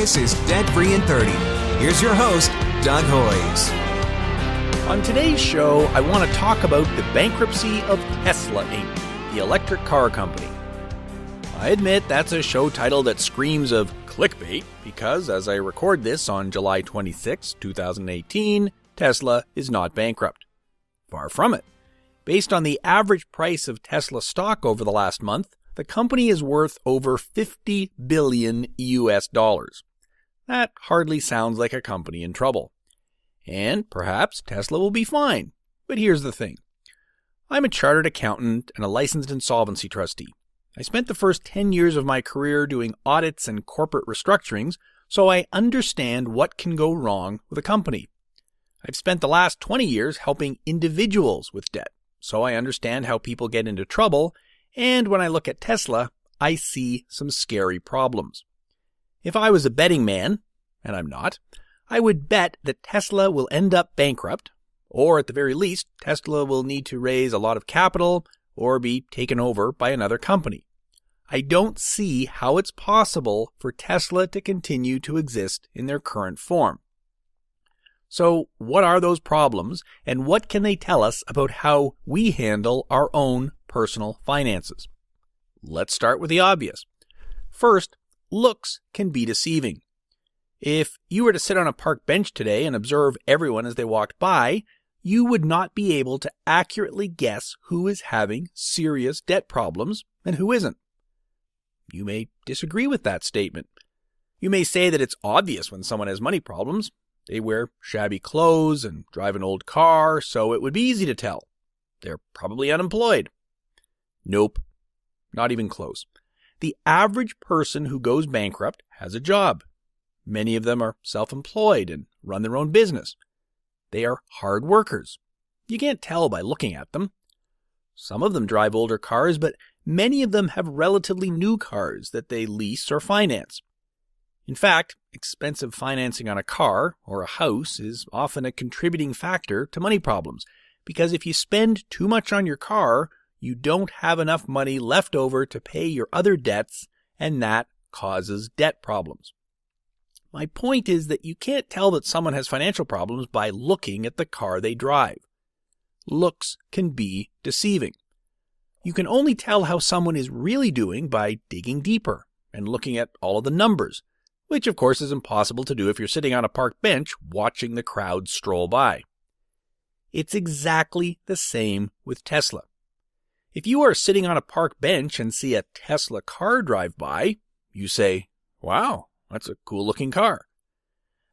This is Debt Free in 30. Here's your host, Doug Hoyes. On today's show, I want to talk about the bankruptcy of Tesla Inc., the electric car company. I admit that's a show title that screams of clickbait because, as I record this on July 26, 2018, Tesla is not bankrupt. Far from it. Based on the average price of Tesla stock over the last month, the company is worth over $50 billion US. That hardly sounds like a company in trouble. And perhaps Tesla will be fine. But here's the thing. I'm a chartered accountant and a licensed insolvency trustee. I spent the first 10 years of my career doing audits and corporate restructurings, so I understand what can go wrong with a company. I've spent the last 20 years helping individuals with debt, so I understand how people get into trouble, and when I look at Tesla, I see some scary problems. If I was a betting man, and I'm not, I would bet that Tesla will end up bankrupt, or at the very least, Tesla will need to raise a lot of capital or be taken over by another company. I don't see how it's possible for Tesla to continue to exist in their current form. So, what are those problems, and what can they tell us about how we handle our own personal finances? Let's start with the obvious. First, looks can be deceiving. If you were to sit on a park bench today and observe everyone as they walked by, you would not be able to accurately guess who is having serious debt problems and who isn't. You may disagree with that statement. You may say that it's obvious when someone has money problems. They wear shabby clothes and drive an old car, so it would be easy to tell. They're probably unemployed. Nope, not even close. The average person who goes bankrupt has a job. Many of them are self-employed and run their own business. They are hard workers. You can't tell by looking at them. Some of them drive older cars, but many of them have relatively new cars that they lease or finance. In fact, expensive financing on a car or a house is often a contributing factor to money problems, because if you spend too much on your car, you don't have enough money left over to pay your other debts, and that causes debt problems. My point is that you can't tell that someone has financial problems by looking at the car they drive. Looks can be deceiving. You can only tell how someone is really doing by digging deeper and looking at all of the numbers, which of course is impossible to do if you're sitting on a park bench watching the crowd stroll by. It's exactly the same with Tesla. If you are sitting on a park bench and see a Tesla car drive by, you say, "Wow, that's a cool-looking car."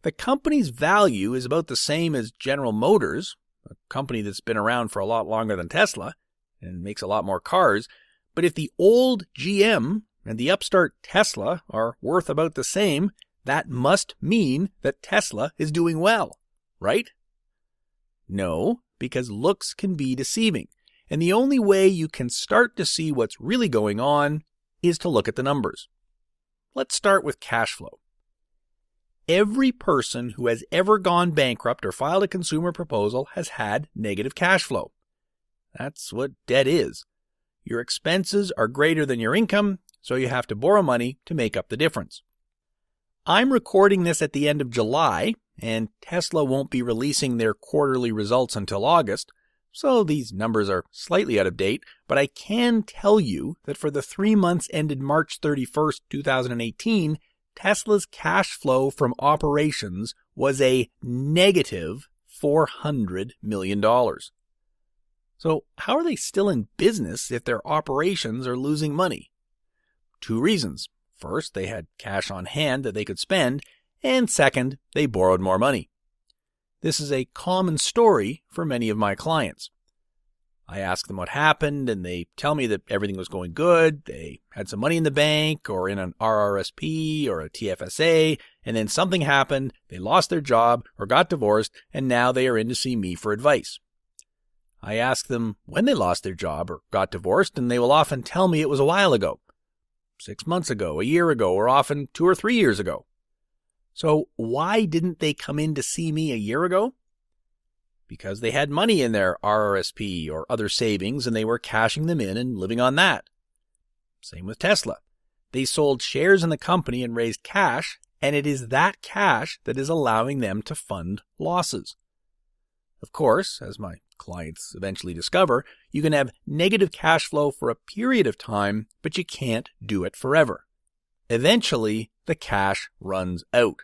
The company's value is about the same as General Motors, a company that's been around for a lot longer than Tesla and makes a lot more cars. But if the old GM and the upstart Tesla are worth about the same, that must mean that Tesla is doing well, right? No, because looks can be deceiving. And the only way you can start to see what's really going on is to look at the numbers. Let's start with cash flow. Every person who has ever gone bankrupt or filed a consumer proposal has had negative cash flow. That's what debt is. Your expenses are greater than your income, so you have to borrow money to make up the difference. I'm recording this at the end of July, and Tesla won't be releasing their quarterly results until August, so these numbers are slightly out of date, but I can tell you that for the 3 months ended March 31st, 2018, Tesla's cash flow from operations was a negative $400 million. So how are they still in business if their operations are losing money? 2 reasons. First, they had cash on hand that they could spend, and second, they borrowed more money. This is a common story for many of my clients. I ask them what happened, and they tell me that everything was going good. They had some money in the bank or in an RRSP or a TFSA, and then something happened, they lost their job or got divorced, and now they are in to see me for advice. I ask them when they lost their job or got divorced, and they will often tell me it was a while ago. 6 months ago, a year ago, or often 2 or 3 years ago. So why didn't they come in to see me a year ago? Because they had money in their RRSP or other savings and they were cashing them in and living on that. Same with Tesla. They sold shares in the company and raised cash, and it is that cash that is allowing them to fund losses. Of course, as my clients eventually discover, you can have negative cash flow for a period of time, but you can't do it forever. Eventually, the cash runs out.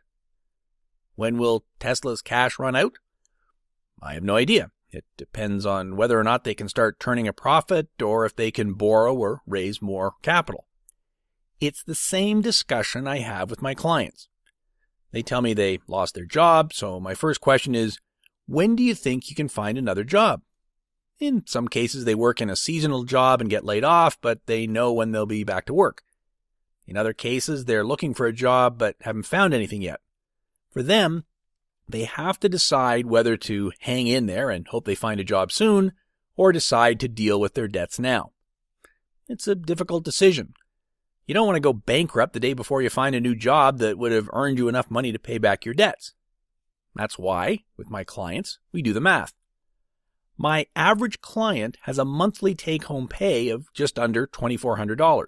When will Tesla's cash run out? I have no idea. It depends on whether or not they can start turning a profit or if they can borrow or raise more capital. It's the same discussion I have with my clients. They tell me they lost their job, so my first question is, when do you think you can find another job? In some cases, they work in a seasonal job and get laid off, but they know when they'll be back to work. In other cases, they're looking for a job but haven't found anything yet. For them, they have to decide whether to hang in there and hope they find a job soon, or decide to deal with their debts now. It's a difficult decision. You don't want to go bankrupt the day before you find a new job that would have earned you enough money to pay back your debts. That's why, with my clients, we do the math. My average client has a monthly take-home pay of just under $2,400.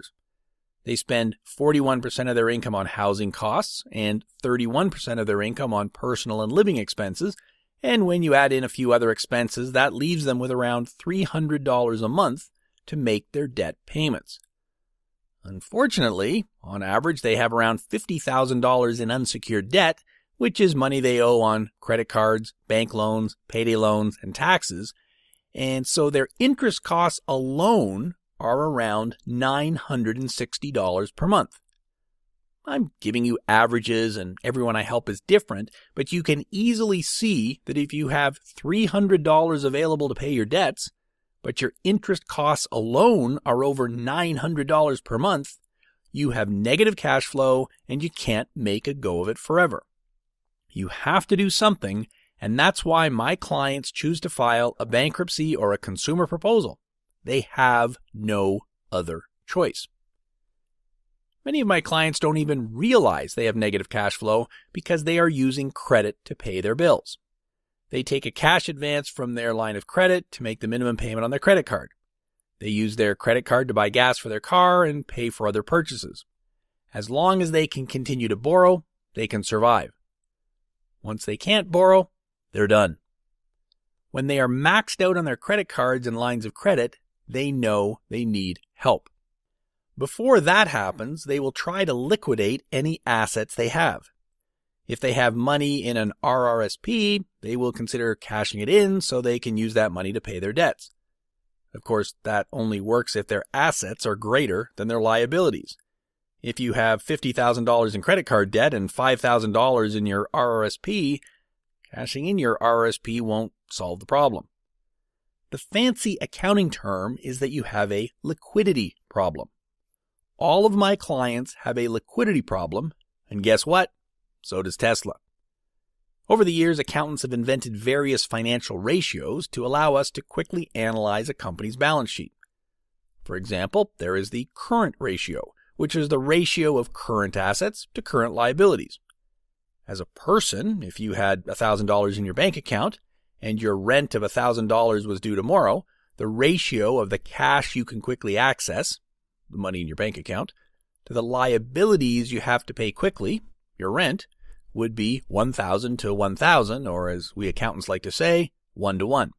They spend 41% of their income on housing costs and 31% of their income on personal and living expenses, and when you add in a few other expenses, that leaves them with around $300 a month to make their debt payments. Unfortunately, on average, they have around $50,000 in unsecured debt, which is money they owe on credit cards, bank loans, payday loans, and taxes, and so their interest costs alone are around $960 per month. I'm giving you averages and everyone I help is different, but you can easily see that if you have $300 available to pay your debts, but your interest costs alone are over $900 per month, you have negative cash flow and you can't make a go of it forever. You have to do something, and that's why my clients choose to file a bankruptcy or a consumer proposal. They have no other choice. Many of my clients don't even realize they have negative cash flow because they are using credit to pay their bills. They take a cash advance from their line of credit to make the minimum payment on their credit card. They use their credit card to buy gas for their car and pay for other purchases. As long as they can continue to borrow, they can survive. Once they can't borrow, they're done. When they are maxed out on their credit cards and lines of credit, they know they need help. Before that happens, they will try to liquidate any assets they have. If they have money in an RRSP, they will consider cashing it in so they can use that money to pay their debts. Of course, that only works if their assets are greater than their liabilities. If you have $50,000 in credit card debt and $5,000 in your RRSP, cashing in your RRSP won't solve the problem. The fancy accounting term is that you have a liquidity problem. All of my clients have a liquidity problem, and guess what? So does Tesla. Over the years, accountants have invented various financial ratios to allow us to quickly analyze a company's balance sheet. For example, there is the current ratio, which is the ratio of current assets to current liabilities. As a person, if you had $1,000 in your bank account and your rent of $1,000 was due tomorrow, the ratio of the cash you can quickly access, the money in your bank account, to the liabilities you have to pay quickly, your rent, would be 1,000 to 1,000, or as we accountants like to say, 1 to 1.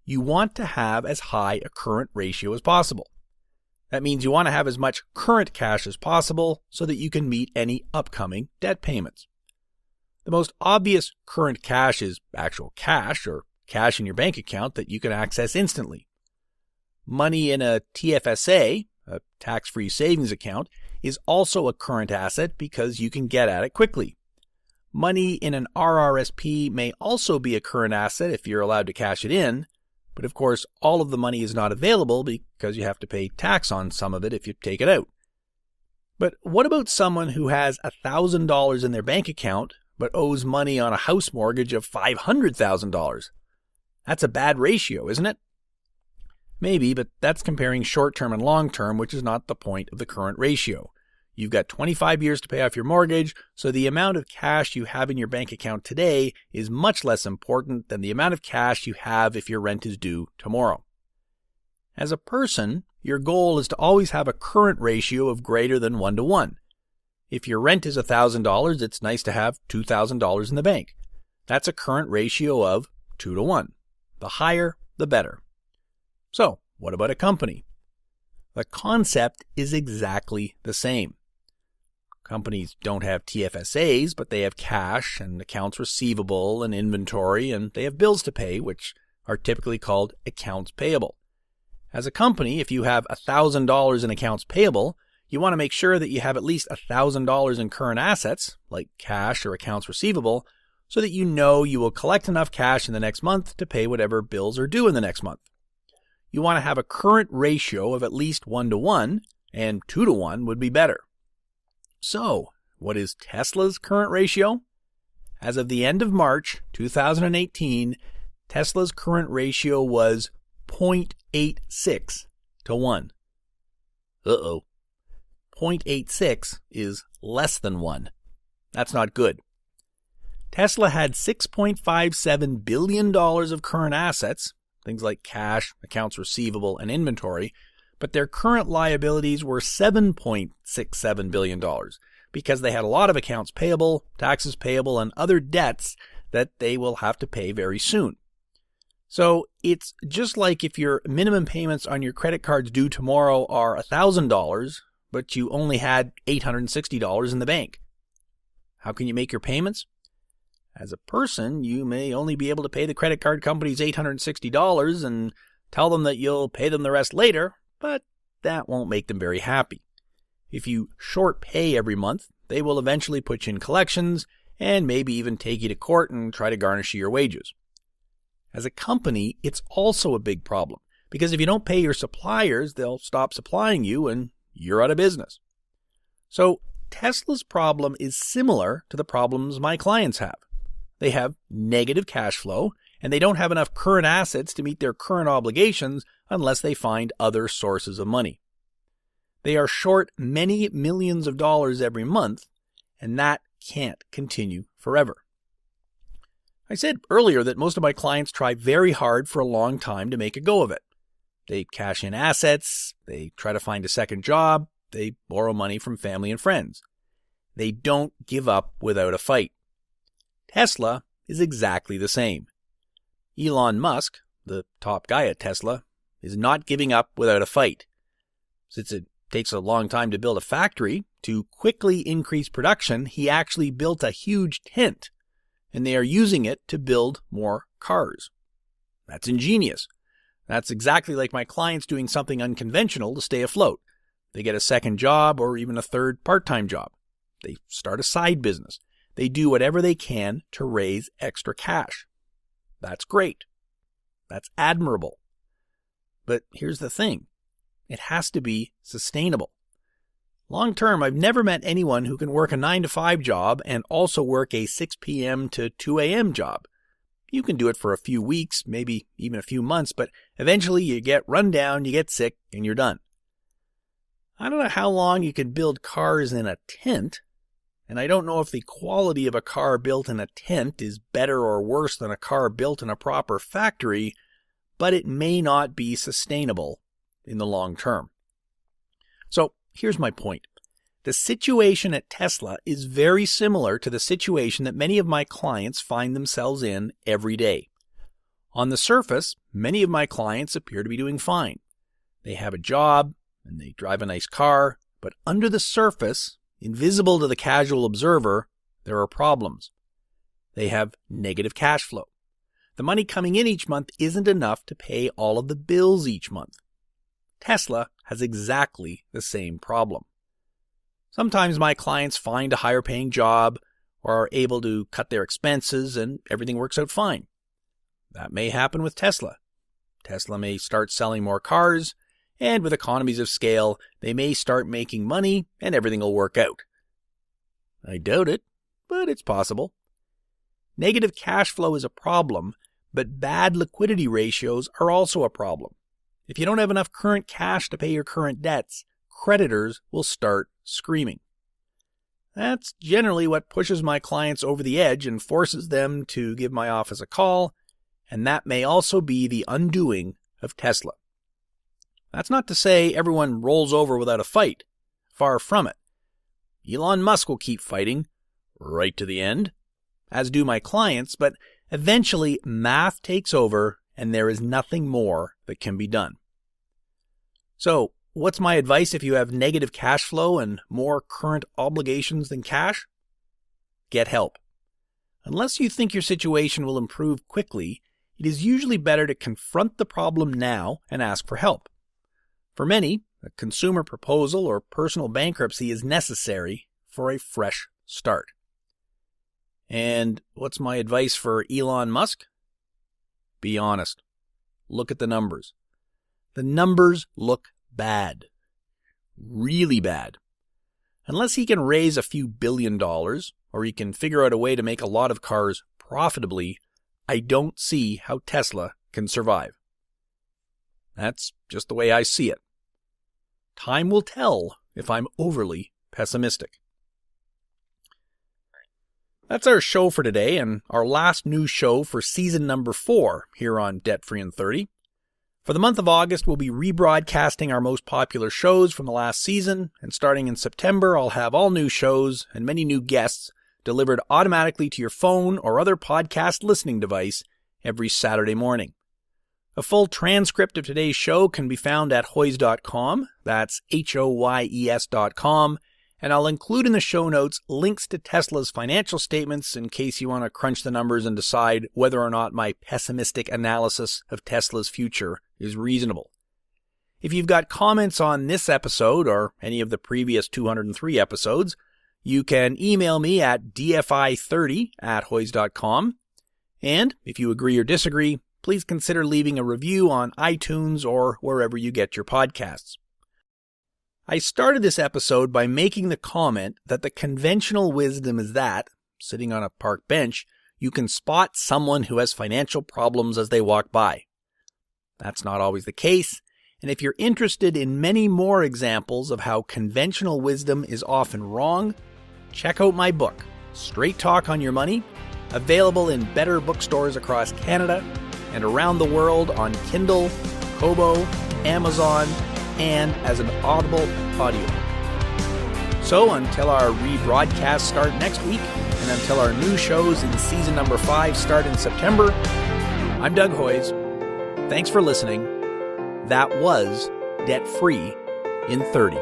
You want to have as high a current ratio as possible. That means you want to have as much current cash as possible so that you can meet any upcoming debt payments. The most obvious current cash is actual cash or cash in your bank account that you can access instantly. Money in a TFSA, a tax-free savings account, is also a current asset because you can get at it quickly. Money in an RRSP may also be a current asset if you're allowed to cash it in, but of course all of the money is not available because you have to pay tax on some of it if you take it out. But what about someone who has $1,000 in their bank account but owes money on a house mortgage of $500,000? That's a bad ratio, isn't it? Maybe, but that's comparing short-term and long-term, which is not the point of the current ratio. You've got 25 years to pay off your mortgage, so the amount of cash you have in your bank account today is much less important than the amount of cash you have if your rent is due tomorrow. As a person, your goal is to always have a current ratio of greater than 1 to 1. If your rent is $1,000, it's nice to have $2,000 in the bank. That's a current ratio of 2 to 1. The higher, the better. So, what about a company? The concept is exactly the same. Companies don't have TFSAs, but they have cash and accounts receivable and inventory, and they have bills to pay, which are typically called accounts payable. As a company, if you have $1,000 in accounts payable, you want to make sure that you have at least $1,000 in current assets, like cash or accounts receivable, so that you know you will collect enough cash in the next month to pay whatever bills are due in the next month. You want to have a current ratio of at least 1 to 1, and 2 to 1 would be better. So, what is Tesla's current ratio? As of the end of March 2018, Tesla's current ratio was 0.86 to 1. 0.86 is less than 1. That's not good. Tesla had $6.57 billion of current assets, things like cash, accounts receivable, and inventory, but their current liabilities were $7.67 billion because they had a lot of accounts payable, taxes payable, and other debts that they will have to pay very soon. So it's just like if your minimum payments on your credit cards due tomorrow are $1,000, but you only had $860 in the bank. How can you make your payments? As a person, you may only be able to pay the credit card companies $860 and tell them that you'll pay them the rest later, but that won't make them very happy. If you short pay every month, they will eventually put you in collections and maybe even take you to court and try to garnish your wages. As a company, it's also a big problem because if you don't pay your suppliers, they'll stop supplying you and you're out of business. So Tesla's problem is similar to the problems my clients have. They have negative cash flow, and they don't have enough current assets to meet their current obligations unless they find other sources of money. They are short many millions of dollars every month, and that can't continue forever. I said earlier that most of my clients try very hard for a long time to make a go of it. They cash in assets, they try to find a second job, they borrow money from family and friends. They don't give up without a fight. Tesla is exactly the same. Elon Musk, the top guy at Tesla, is not giving up without a fight. Since it takes a long time to build a factory, to quickly increase production, he actually built a huge tent, and they are using it to build more cars. That's ingenious. That's exactly like my clients doing something unconventional to stay afloat. They get a second job or even a third part-time job. They start a side business. They do whatever they can to raise extra cash. That's great. That's admirable. But here's the thing. It has to be sustainable. Long term, I've never met anyone who can work a 9-to-5 job and also work a 6 p.m. to 2 a.m. job. You can do it for a few weeks, maybe even a few months, but eventually you get run down, you get sick, and you're done. I don't know how long you can build cars in a tent, and I don't know if the quality of a car built in a tent is better or worse than a car built in a proper factory, but it may not be sustainable in the long term. So here's my point. The situation at Tesla is very similar to the situation that many of my clients find themselves in every day. On the surface, many of my clients appear to be doing fine. They have a job and they drive a nice car, but under the surface, invisible to the casual observer, there are problems. They have negative cash flow. The money coming in each month isn't enough to pay all of the bills each month. Tesla has exactly the same problem. Sometimes my clients find a higher paying job or are able to cut their expenses and everything works out fine. That may happen with Tesla. Tesla may start selling more cars, and with economies of scale, they may start making money and everything will work out. I doubt it, but it's possible. Negative cash flow is a problem, but bad liquidity ratios are also a problem. If you don't have enough current cash to pay your current debts, creditors will start screaming. That's generally what pushes my clients over the edge and forces them to give my office a call, and that may also be the undoing of Tesla. That's not to say everyone rolls over without a fight. Far from it. Elon Musk will keep fighting right to the end, as do my clients, but eventually math takes over and there is nothing more that can be done. So, what's my advice if you have negative cash flow and more current obligations than cash? Get help. Unless you think your situation will improve quickly, it is usually better to confront the problem now and ask for help. For many, a consumer proposal or personal bankruptcy is necessary for a fresh start. And what's my advice for Elon Musk? Be honest. Look at the numbers. The numbers look bad. Really bad. Unless he can raise a few $1 billion, or he can figure out a way to make a lot of cars profitably, I don't see how Tesla can survive. That's just the way I see it. Time will tell if I'm overly pessimistic. That's our show for today, and our last new show for season number 4 here on Debt Free in 30. For the month of August, we'll be rebroadcasting our most popular shows from the last season, and starting in September, I'll have all new shows and many new guests delivered automatically to your phone or other podcast listening device every Saturday morning. A full transcript of today's show can be found at hoyes.com, that's HOYES.com, and I'll include in the show notes links to Tesla's financial statements in case you want to crunch the numbers and decide whether or not my pessimistic analysis of Tesla's future is reasonable. If you've got comments on this episode or any of the previous 203 episodes, you can email me at dfi30@hoyes.com. And if you agree or disagree, please consider leaving a review on iTunes or wherever you get your podcasts. I started this episode by making the comment that the conventional wisdom is that, sitting on a park bench, you can spot someone who has financial problems as they walk by. That's not always the case, and if you're interested in many more examples of how conventional wisdom is often wrong, check out my book, Straight Talk on Your Money, available in better bookstores across Canada and around the world on Kindle, Kobo, Amazon, and as an Audible audio. So until our rebroadcasts start next week, and until our new shows in season number 5 start in September, I'm Doug Hoyes. Thanks for listening. That was Debt Free in 30.